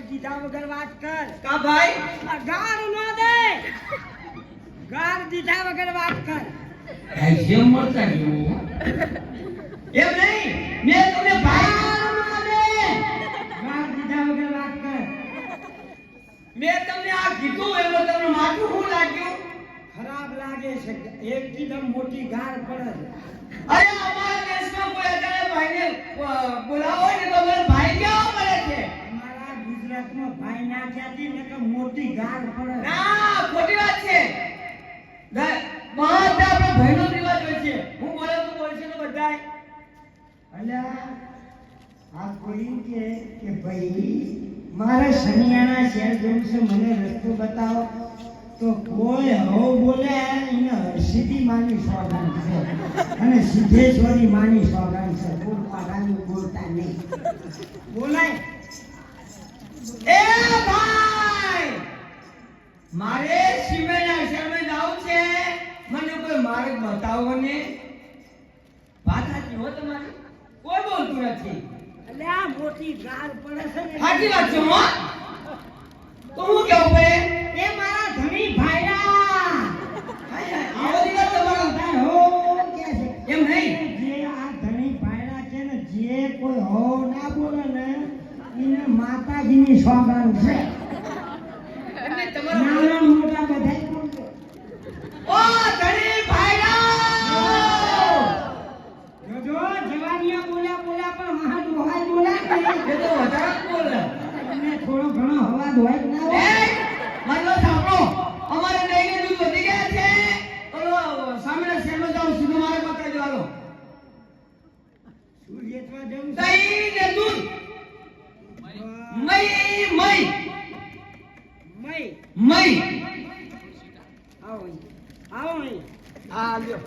દીધા વગર વાત કર. કા ભાઈ ગાર ન દે. ગાર દીધા વગર વાત કર. કેમ મળતા ગયું એમ નહીં મેં તમને ભાઈ ગાર દીધા વગર વાત કર. મેં તમને આ કીધું એમાં તમને માથું શું લાગ્યું ખરાબ લાગે છે. એકદમ મોટી ગાર પડે છે. અરે અમારા દેશમાં કોઈ અજાણે ભાઈને બોલાવો ને તો મને ભાઈ કેવો મળે છે અમારા ગુજરાતમાં ભાઈ ના ક્યાંથી ને કે મોટી ગાર પડે. ના ખોટી વાત છે બધા આપણે ભાઈનો રિવાજ હોય છે હું બોલે તો બોલશે તો બધાય અલ્યા આ કોઈ કે ભાઈ મારે શનિયાના શહેર જવું છે, મને રસ્તો બતાવો. તો કોઈ હવ બોલે એને હર્ષિદી માની સોગાન છે અને સિદ્ધેશ્વરી માની સોગાન છે. બોલ પાડાનું બોલતા નહીં. બોલાય એ ભાઈ મારે શિવેના શહેરમાં જાવું છે મને કોઈ માર્ગ બતાવો ને વાત સાચી હો તમારી કોઈ બોલતું નથી એટલે આ મોટી ગાર પડે છે ને. સાચી વાત છે હો તો હું કેવું પડે એ મારા ધણી ભાઈડા આવો દિવસ તમારો તાર હો કે છે એમ નહીં જે આ ધણી ભાઈડા છે ને જે કોઈ હો ના બોલે ને એને માતાજીની સોગાન છે. એટલે તમારો નાના મોટા બધાય બોલજો. ઓ ધણી ભાઈડા જોજો જવાનિયા બોલ્યા પણ મહા દોહાય બોલ્યા એ તો વધારે બોલે તમને થોડો ઘણો અવાજ હોય કે ના એ હોય. મારો સાંભળો અમારે દહીંને દૂધ વધી ગયા છે ઓલો સામેના શહેરમાં જાવ સીધું મારે પકડજો હાલો સૂર્યત્વા જવું છે. દહીં ને દૂધ મય મય મય આવો અહીં. આવો અહીં. હા લ્યો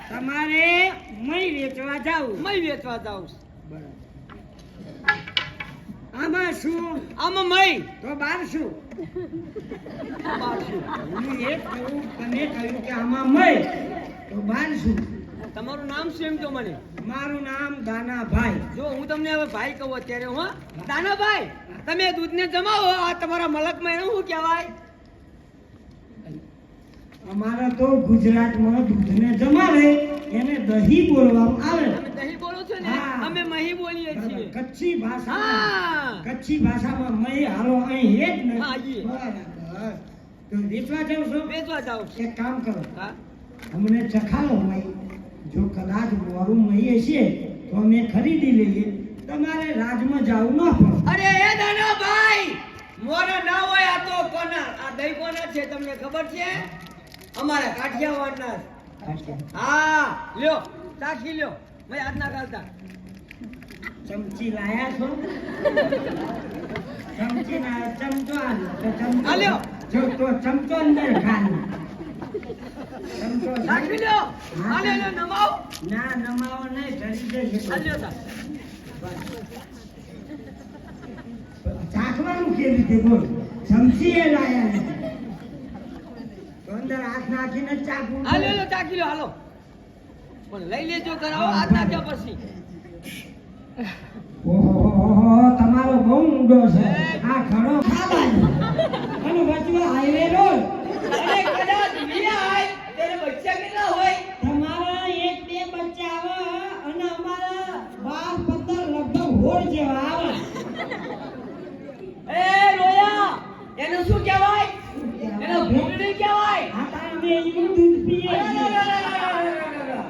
તમારે મય વેચવા જાવું. મય વેચવા જાવ બરાબર. આમાં શું? આમાં મય તો બાર શું? હું એક કહું, તમે કહ્યું કે આમાં મય તો બાર શું? તમારું નામ શું એમ તો મને મારું નામ દાનાભાઈ. જો હું તમને હવે ભાઈ કહું અત્યારે હો દાનાભાઈ તમે દૂધને જમાવો આ તમારા મલકમાં એનું શું કહેવાય અમારા તો ગુજરાતમાં દૂધને જમાવે એને દહીં બોલવામાં આવે. તમે દહીં બોલો છો ને હા. અમે મહી બોલીએ છીએ કચ્છી ભાષા હા કચ્છી ભાષામાં મય હાલો અહીં એ જ ને. હા, ઈ. બરાબર. તો વેચવા જાવ છો? વેચવા જાવ એક કામ કરો, હા અમને ચખાડો મય. જો કદાચ મોરું મય હશે તો અમે ખરીદી લઈએ. તમારે રાજમાં જાવું ન પડે. અરે એ દાનાભાઈ મોરા ના હોય આ તો કોના આ દહીં કોના છે તમને ખબર છે અમારા કાઠિયાવાડના હા લ્યો ચાખી લ્યો મેં હાથ ના ગાલતા ચમચી લાયા છો? ચમચી ના ચમચો આલો તો ચમચો આલ્યો. જો તો ચમચો અંદર ખાલી ચમચો ચાખી લ્યો આ લ્યો નમાવ ના નમાવો નહીં ઢળી જશે. આ લ્યો તા ચાખવાનું કેવી રીતે બોલ? ચમચી એ લાયા નથી. તો અંદર હાથ નાખીને જ ચાખવું. આ લ્યો ચાખી લ્યો હાલો પણ લઈ લેજો કરાવો હાથ નાખ્યા પછી ઓહો તમારો બહુ ઊંડો છે. આ ઘણો ખાવાનો અને વચમાં હાઈવે રોડ. અરે કદાચ મિયા આય ત્યારે બચ્ચા કેટલા હોય તમારા એક બે બચ્ચા આવે અને અમારા 12-15 લગભગ હોળ જેવા આવે. એ રોયા એનું શું કહેવાય એનો ભૂંગળી કહેવાય આ તારા અમે એનું દૂધ પીએ છીએ.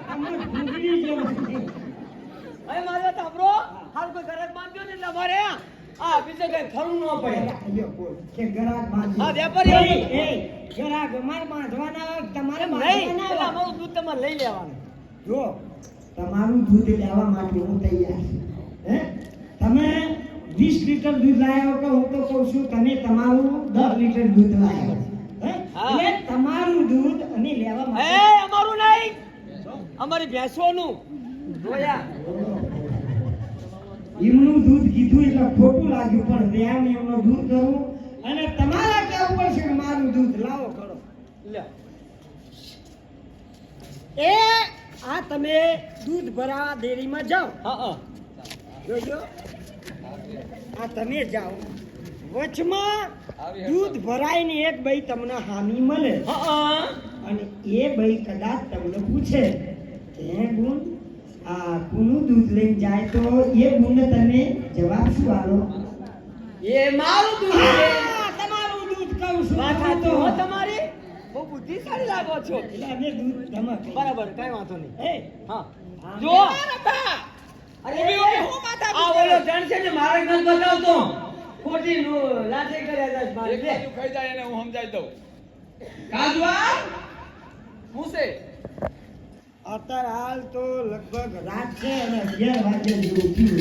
આમાં ભૂંગળી જેવું છે. હવે મારે તાપરો હાલ કોઈ ઘરે બાંધ્યો ને એટલે અમારે આ બીજે કઈ ફરવું ન પડે અલ્યો બોલ કે ગરાક બાંધી. હા, વેપારી. એ ગરાક અમારે બાંધવાના હોય, તમારે નહીં બાંધવાના એટલે હોય. અમારું દૂધ તમારે લઈ લેવાનું જો તમારું દૂધ લેવા માટે હું તૈયાર છું. હે તમે 20 લીટર દૂધ લાવ્યા કે હું તો કહું છું તમે તમારું 10 લીટર દૂધ લાવ્યા. હે હા. એટલે તમારું દૂધ અને લેવા એ માટે અમારું નહીં અમારી ભેંસોનું રોયા એમનું દૂધ કીધું એટલે ખોટું લાગ્યું પણ વ્યાયામ એમનું દૂધ કરવું અને તમારા કેવું પડશે કે મારું દૂધ લાવો ખરો. લે એ આ તમે દૂધ ભરાવા ડેરીમાં જાઓ હા જોજો આ તમે જાઓ વચમાં દૂધ ભરાય ને એક ભાઈ તમને હામી મળે અને એ ભાઈ કદાચ તમને પૂછે કે હે ગુણ આ કોનું દૂધ લઈને જાય તો એ ગુણને તમે જવાબ શું આલો? એ મારું દૂધ છે. હા, તમારું દૂધ કહું છું. વાત સાચી હો તમારી. બહુ બુદ્ધિશાળી લાગો છો. એટલે અમે દૂધ તમે કહી. બરાબર, કઈ વાંધો નહીં. એ હા. હા. જો. અરે હું માથા આ ઓલો જણ છે ને મારે ન બતાવતો. ખોટી લાઠી કર્યા હતા મારે. એક બાજુ ખાઈ જાય એને હું સમજાઈ દઉં. કાજવા હું છે અત્યારે હાલ તો લગભગ રાત છે અને 11 વાગે જેવું થયું.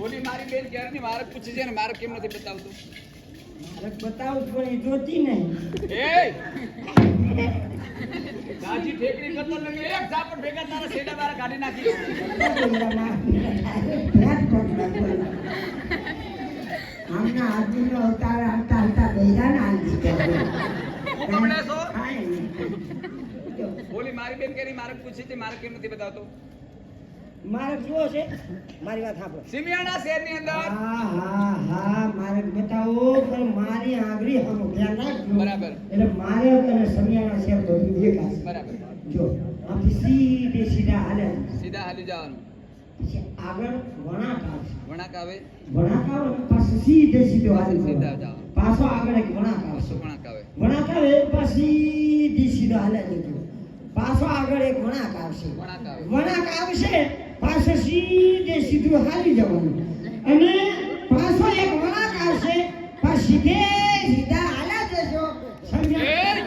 ઓલી મારી બેન ક્યારની મારે પૂછી છે ને મારે કેમ નથી બતાવતું? મારે બતાવું પણ એ જોતી નહીં. એ ગાજી ઠેકડી કરતો લગે એક ઝાપટ ભેગા તારા સેડા બાર કાઢી નાખી. આમના આદમીનો અવતાર આવતા આવતા બૈરાને હાલ દીધો. હું કમળે છો? કાંઈ નહીં. ઓલી મારી બેન કેરી મારે પૂછી છે મારે કેમ નથી બતાવતો? મારે જુઓ છે મારી વાત સાંભળો. સિમિયાના શહેરની અંદર હા હા હા મારે બતાવો પણ મારી આંગળી હમ ધ્યાન રાખજો. બરાબર. એટલે મારે અને સમિયાના શેર બધું દેખાશે. બરાબર. જો આમથી સીધે સીધા હાલે સીધા હાલી જવાનું. પછી આગળ વળાંક આવશે. વણાક આવે વળાંક આવે ને પાછું સીધે સીધો હાલી સીધા જવાનું. જવાનું. પાછો આગળ એક વળાંક આવશે. પાછું વણાક આવે. વળાંક આવે પછી સીધી સીધો હાલે જજો. પાછો આગળ એક વળાંક આવશે. વણાક આવે. વળાંક આવશે પાછો સીધે સીધું હાલી જવાનું અને પાછો એક વળાંક આવશે પાછું સીધે સીધા હાલ્યા જજો. સમજ્યા?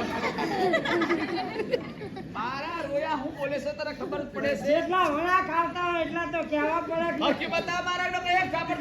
મારા રોયા હું બોલે છે તને ખબર જ પડે છે. જેટલા વળાંક આવતા હોય એટલા તો કહેવા પડે કે બાકી બધા મારા લોકો એક ઝાપટ